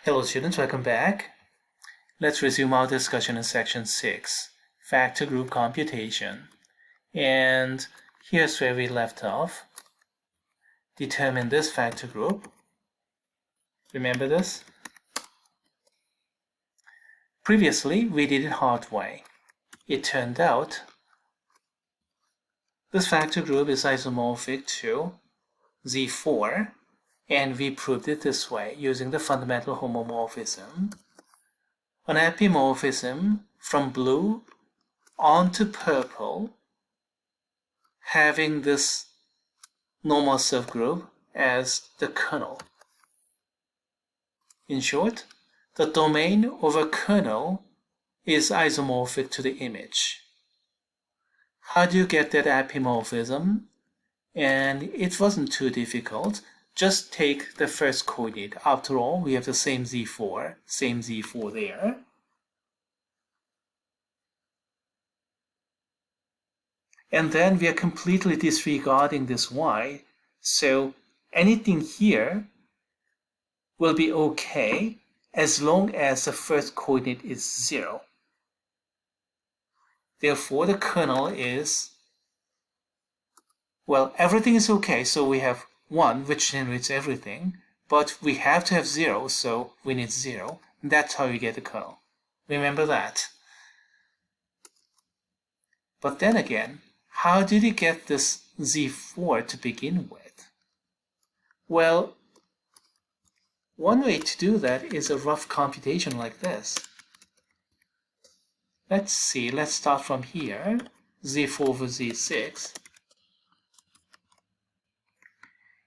Hello students, welcome back. Let's resume our discussion in section 6, factor group computation. And here's where we left off. Determine this factor group. Remember this? Previously, we did it hard way. It turned out this factor group is isomorphic to Z4, and we proved it this way using the fundamental homomorphism. An epimorphism from blue onto purple having this normal subgroup as the kernel. In short, the domain of a kernel is isomorphic to the image. How do you get that epimorphism? And it wasn't too difficult. Just take the first coordinate. After all, we have the same Z4 there. And then we are completely disregarding this Y, so anything here will be okay as long as the first coordinate is 0. Therefore, the kernel is, well, everything is okay, so we have 1, which generates everything, but we have to have 0, so we need 0. That's how you get the kernel. Remember that. But then again, how did you get this Z4 to begin with? Well, one way to do that is a rough computation like this. Let's see, let's start from here, Z4 over Z6.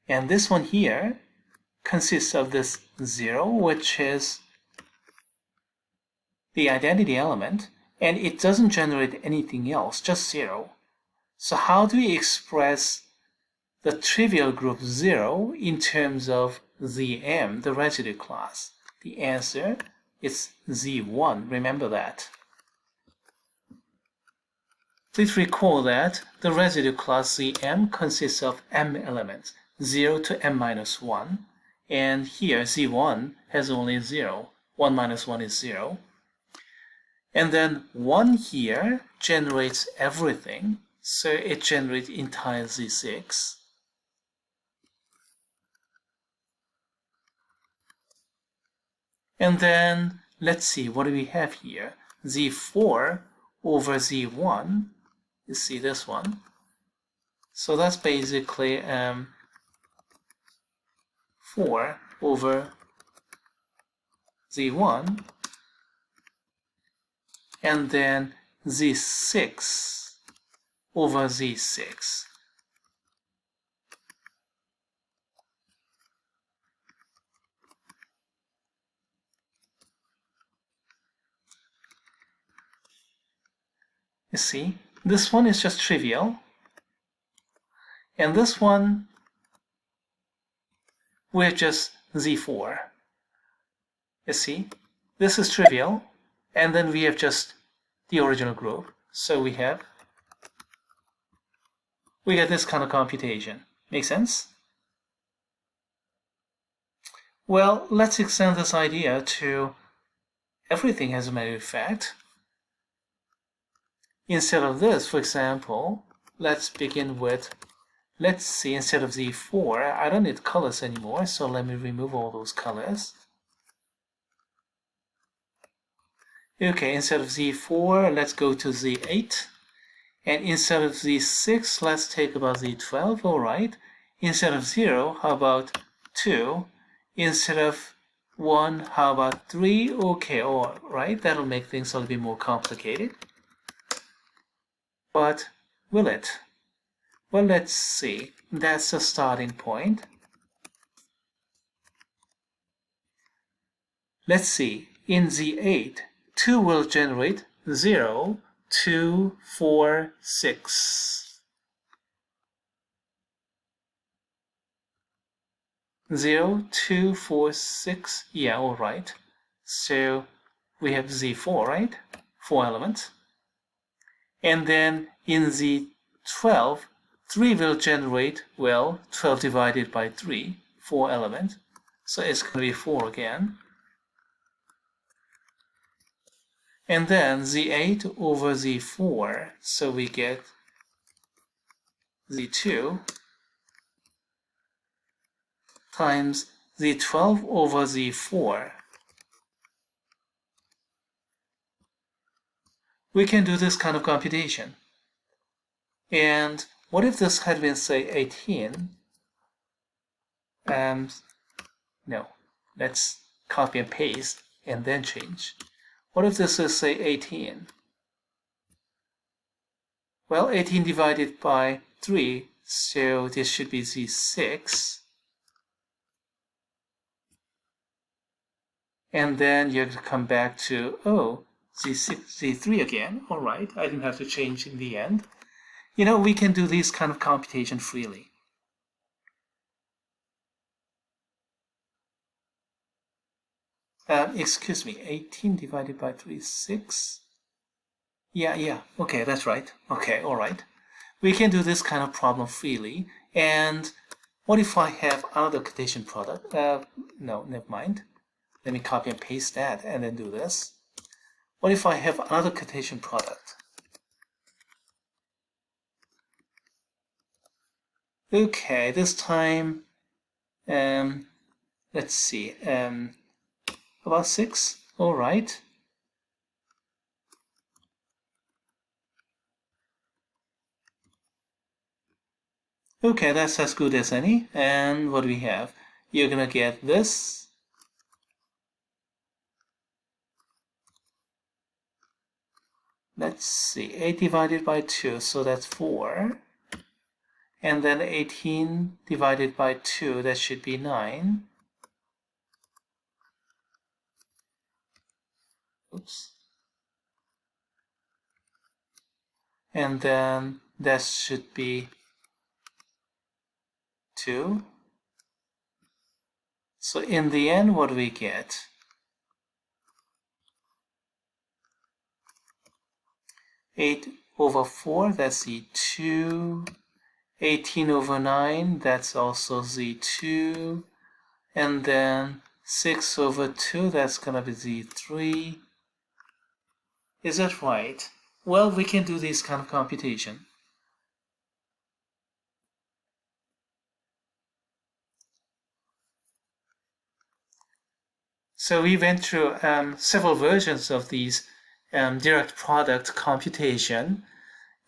And this one here consists of this 0, which is the identity element, and it doesn't generate anything else, just 0. So how do we express the trivial group 0 in terms of Zm, the residue class? The answer is Z1, remember that. Please recall that the residue class Zm consists of m elements, 0 to m minus 1, and here Z1 has only 0, 1 minus 1 is 0. And then 1 here generates everything, so it generates entire Z6. And then let's see, what do we have here? Z4 over Z1, you see this one. So that's basically 4 over Z1, and then Z6 over Z6. You see, this one is just trivial, and this one we're just Z4. You see, this is trivial, and then we have just the original group. So we get this kind of computation. Make sense? Well, let's extend this idea to everything as a matter of fact. Instead of this, for example, let's begin with, let's see, instead of Z4, I don't need colors anymore, so let me remove all those colors. Okay, instead of Z4, let's go to Z8. And instead of Z6, let's take about Z12, alright. Instead of 0, how about 2? Instead of 1, how about 3? Okay, alright, that'll make things a little bit more complicated. But will it? Well, let's see. That's the starting point. Let's see. In Z8, 2 will generate 0, 2, 4, 6. 0, 2, 4, 6. Yeah, all right. So we have Z4, right? 4 elements. And then in Z12, 3 will generate, well, 12 divided by 3, 4 elements. So it's going to be 4 again. and then Z8 over Z4, so we get Z2 times Z12 over Z4. We can do this kind of computation. And what if this had been, say, 18? No, let's copy and paste and then change. What if this is, say, 18? Well, 18 divided by 3, so this should be Z6. And then you're going to come back to, oh, Z6, Z3 again. All right, I didn't have to change in the end. You know, we can do this kind of computation freely. Excuse me, 18 divided by 3 is 6. Yeah, okay, that's right. Okay, all right. We can do this kind of problem freely. And what if I have another Cartesian product? No, never mind. Let me copy and paste that and then do this. What if I have another Cartesian product? Okay, this time, let's see, about 6, all right. Okay, that's as good as any. And what do we have? You're gonna get this. Let's see, 8 divided by 2, so that's 4. And then 18 divided by 2, that should be 9. Oops. And then that should be 2. So in the end, what do we get? 8 over 4, that's Z2. 18 over 9, that's also Z2. And then 6 over 2, that's going to be Z3. Is that right? Well, we can do this kind of computation. So we went through several versions of these direct product computation,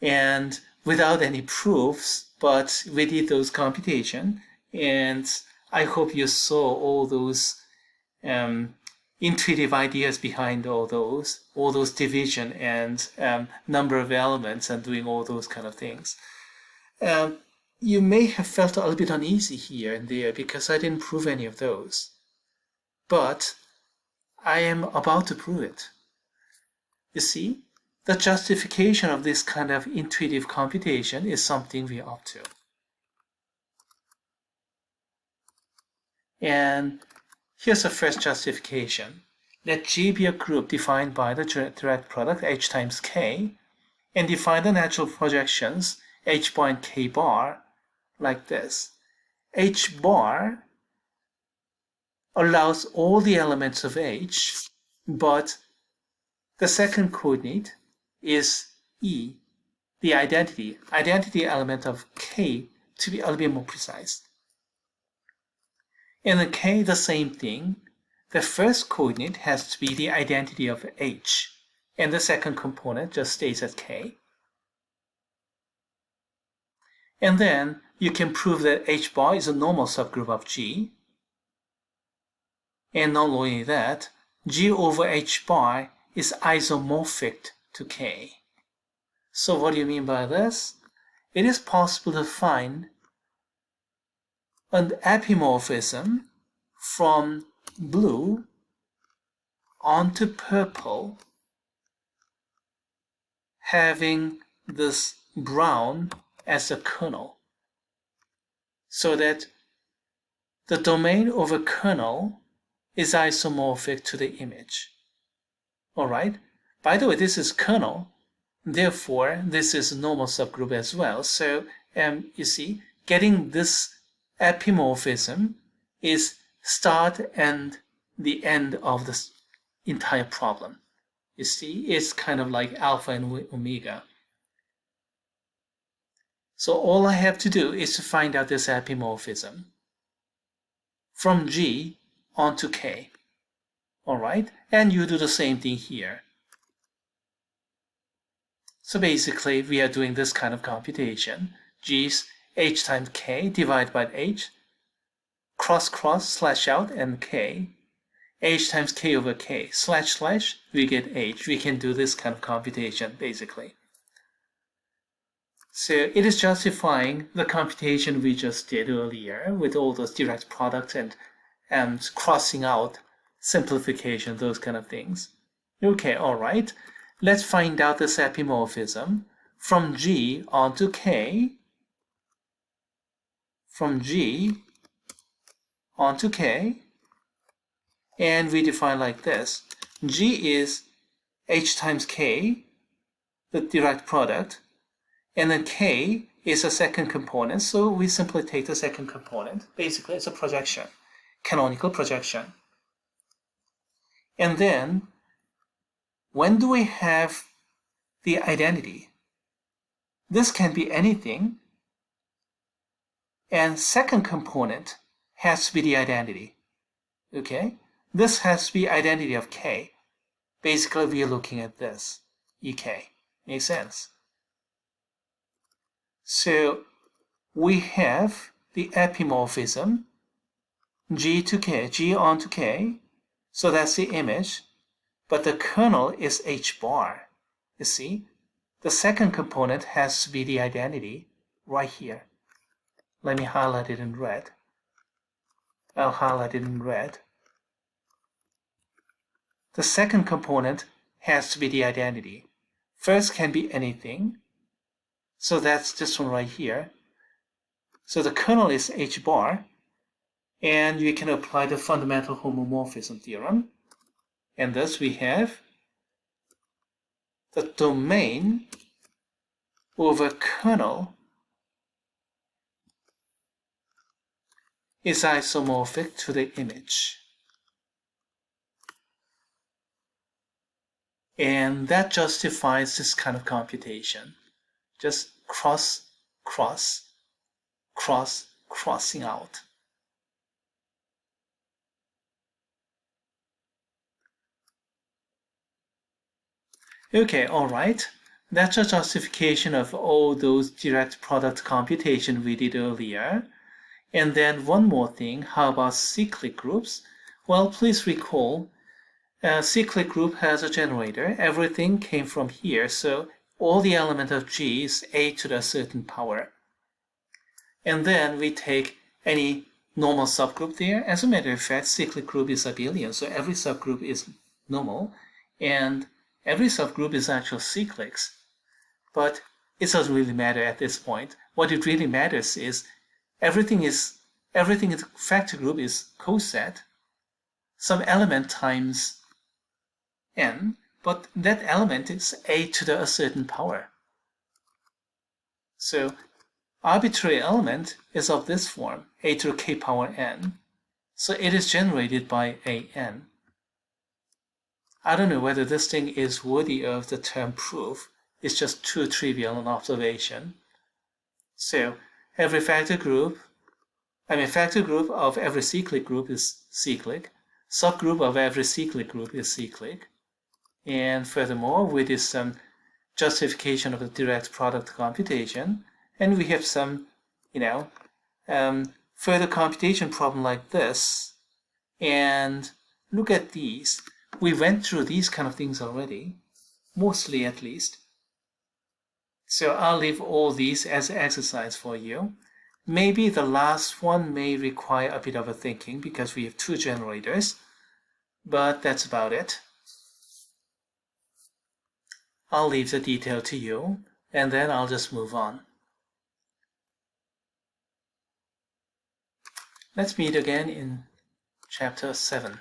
and without any proofs, but we did those computation, and I hope you saw all those intuitive ideas behind all those division and number of elements and doing all those kind of things. You may have felt a little bit uneasy here and there because I didn't prove any of those, but I am about to prove it. You see, the justification of this kind of intuitive computation is something we're up to. And here's the first justification. Let G be a group defined by the direct product H times K, and define the natural projections H bar and K bar like this. H bar allows all the elements of H, but the second coordinate is E, the identity element of K, to be a little bit more precise. In the K, the same thing. The first coordinate has to be the identity of H, and the second component just stays at K. And then you can prove that H bar is a normal subgroup of G. And not only that, G over H bar is isomorphic to K. So what do you mean by this? It is possible to find an epimorphism from blue onto purple having this brown as a kernel, so that the domain over kernel is isomorphic to the image. All right. By the way, this is kernel. Therefore, this is a normal subgroup as well. So, you see, getting this epimorphism is start and the end of this entire problem. You see, it's kind of like alpha and omega. So all I have to do is to find out this epimorphism from G onto K. Alright, and you do the same thing here. So basically, we are doing this kind of computation. G is H times K divided by H, cross cross, slash out, and K. H times K over K, slash slash, we get H. We can do this kind of computation, basically. So it is justifying the computation we just did earlier with all those direct products and crossing out, simplification, those kind of things. Okay, all right. Let's find out this epimorphism from G onto K. From G onto K. And we define like this. G is H times K, the direct product. And then K is a second component, so we simply take the second component. Basically, it's a projection, canonical projection. And then, when do we have the identity? This can be anything, and second component has to be the identity. Okay? This has to be identity of K. Basically, we are looking at this, EK. Makes sense? So we have the epimorphism G to K, G onto K, so that's the image, but the kernel is H bar. You see, the second component has to be the identity right here. Let me highlight it in red. I'll highlight it in red. The second component has to be the identity. First can be anything. So that's this one right here. So the kernel is H bar, and you can apply the fundamental homomorphism theorem. And thus we have the domain over kernel is isomorphic to the image. And that justifies this kind of computation. Just cross, cross, cross, crossing out. Okay, all right. That's a justification of all those direct product computation we did earlier. And then one more thing, how about cyclic groups? Well, please recall, a cyclic group has a generator. Everything came from here, so all the element of G is a to the certain power. And then we take any normal subgroup there. As a matter of fact, cyclic group is abelian, so every subgroup is normal, and every subgroup is actual cyclics. But it doesn't really matter at this point. What it really matters is everything in the factor group is coset, some element times n, but that element is a to the certain power. So arbitrary element is of this form, a to the k power n. So it is generated by an. I don't know whether this thing is worthy of the term proof. It's just too trivial an observation. So every factor group of every cyclic group is cyclic. Subgroup of every cyclic group is cyclic. And furthermore, we did some justification of the direct product computation, and we have some, further computation problem like this. And look at these. We went through these kind of things already, mostly at least. So I'll leave all these as an exercise for you. Maybe the last one may require a bit of a thinking because we have two generators, but that's about it. I'll leave the detail to you, and then I'll just move on. Let's meet again in chapter 7.